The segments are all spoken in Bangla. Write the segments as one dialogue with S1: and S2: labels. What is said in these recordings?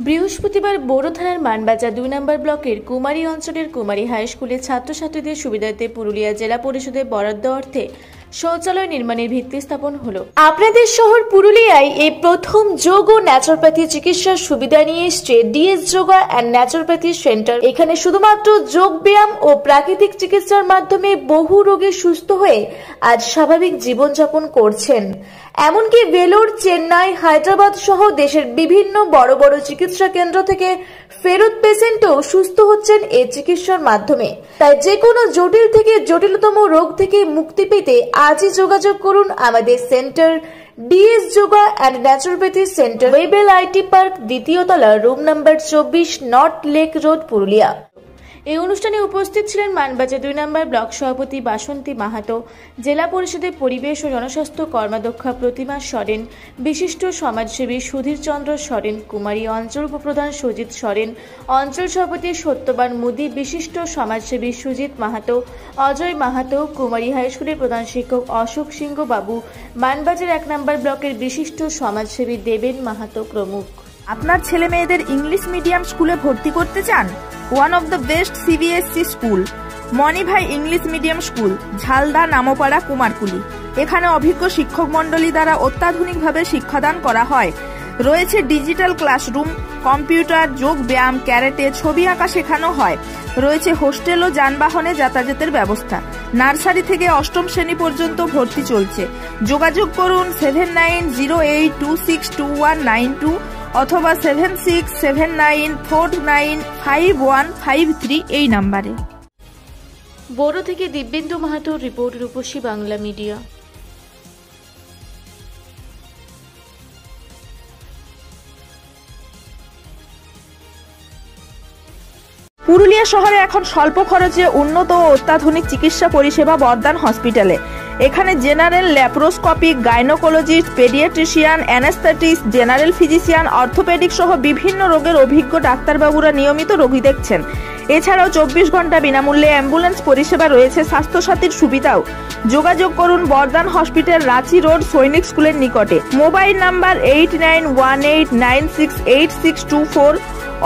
S1: বৃহস্পতিবার বড় থানার মানবাজার ২ নম্বর ব্লকের কুমারী অঞ্চলের কুমারী হাই স্কুলের ছাত্রছাত্রীদের সুবিধার্থে পুরুলিয়া জেলা পরিষদের বরাদ্দ অর্থে শৌচালয় নির্মাণের ভিত্তি স্থাপন হলো। আপনাদের শহর পুরুলিয়ায় এই প্রথম যোগ ও ন্যাচুরোপ্যাথি চিকিৎসার সুবিধা নিয়ে এসছে DS yoga and naturopathy centre. এখানে শুধুমাত্র যোগ ব্যায়াম ও প্রাকৃতিক চিকিৎসার মাধ্যমে বহু রোগী সুস্থ হয়ে আজ স্বাভাবিক জীবনযাপন করছেন। এমনকি ভেলোর, চেন্নাই, হায়দ্রাবাদ সহ দেশের বিভিন্ন বড় বড় চিকিৎসা কেন্দ্র থেকে ফেরত পেশেন্টও সুস্থ হচ্ছেন এই চিকিৎসার মাধ্যমে। তাই যে কোনো জটিল থেকে জটিলতম রোগ থেকে মুক্তি পেতে আজই যোগাযোগ করুন আমাদের centre DS yoga and naturopathy centre, Wavell IT park, দ্বিতীয় তলা, room number ২৪, north lake road, Purulia. এই অনুষ্ঠানে উপস্থিত ছিলেন মানবাজার ২ নম্বর ব্লক সভাপতি বাসন্তী মাহাতো, জেলা পরিষদের পরিবেশ ও জনস্বাস্থ্য কর্মাধ্যক্ষা প্রতিমা সরেন, বিশিষ্ট সমাজসেবী সুধীর চন্দ্র সরেন, কুমারী অঞ্চল উপপ্রধান সুজিত সরেন, অঞ্চল সভাপতি সত্যবান মুদি, বিশিষ্ট সমাজসেবী সুজিত মাহাতো, অজয় মাহাতো, কুমারী হাইস্কুলের প্রধান শিক্ষক অশোক সিংহ বাবু, মানবাজার ১ নম্বর ব্লকের বিশিষ্ট সমাজসেবী দেবেন মাহাতো প্রমুখ।
S2: আপনার ছেলে মেয়েদের ইংলিশ মিডিয়াম স্কুলে ভর্তি করতে চান? One of the best CBSE school Manibhai English medium school, Jhalda, Nampara, Kumarkuli. এখানে অভিজ্ঞ শিক্ষক মন্ডলী দ্বারা অত্যাধুনিকভাবে শিক্ষাদান করা হয়। রয়েছে ডিজিটাল ক্লাসরুম, কম্পিউটার, যোগ ব্যায়াম, ক্যারেটে, ছবি আঁকা শেখানো হয়। রয়েছে হোস্টেল ও যানবাহনে যাতায়াতের ব্যবস্থা। নার্সারি থেকে অষ্টম শ্রেণী পর্যন্ত ভর্তি চলছে। যোগাযোগ করুন 7928262192 অথবা 7679495153 এই নাম্বারে।
S1: বড় থেকে দিব্যেন্দু মাহাতোর রিপোর্ট, রূপসী বাংলা মিডিয়া।
S2: পুরুলিয়া শহরে এখন স্বল্প খরচে উন্নত ও অত্যাধুনিক চিকিৎসা পরিষেবা বর্দান হসপিটালে। এখানে general, laparoscopic, gynaecologist, paediatrician, anaesthetist, general physician, orthopaedic সহ বিভিন্ন রোগের অভিজ্ঞ ডাক্তারবাবুরা নিয়মিত রোগী দেখছেন। এছাড়াও ২৪ ঘন্টা বিনামূল্যে অ্যাম্বুলেন্স পরিষেবা রয়েছে, স্বাস্থ্যসাথীর সুবিধাও। যোগাযোগ করুন বর্দান হসপিটাল, রাঁচি রোড, সৈনিক স্কুলের নিকটে। মোবাইল নাম্বার 8918968624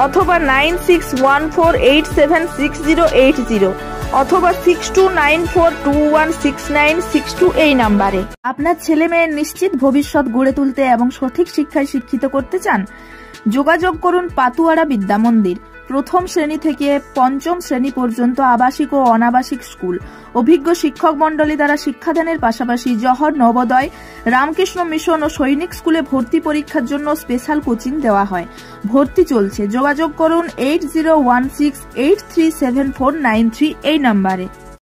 S2: অথবা 9614876080 অথবা 6294216962 এই নাম্বারে। আপনার ছেলে মেয়ের নিশ্চিত ভবিষ্যৎ গড়ে তুলতে এবং সঠিক শিক্ষায় শিক্ষিত করতে চান? যোগাযোগ করুন পাতুয়ারা বিদ্যা মন্দির। প্রথম শ্রেণী থেকে পঞ্চম শ্রেণী পর্যন্ত আবাসিক ও অনাবাসিক স্কুল। অভিজ্ঞ শিক্ষক মন্ডলী দ্বারা শিক্ষাদানের পাশাপাশি জহর, নবোদয়, রামকৃষ্ণ মিশন ও সৈনিক স্কুলে ভর্তি পরীক্ষার জন্য স্পেশাল কোচিং দেওয়া হয়। ভর্তি চলছে। যোগাযোগ করুন 8016837493 এই নাম্বারে।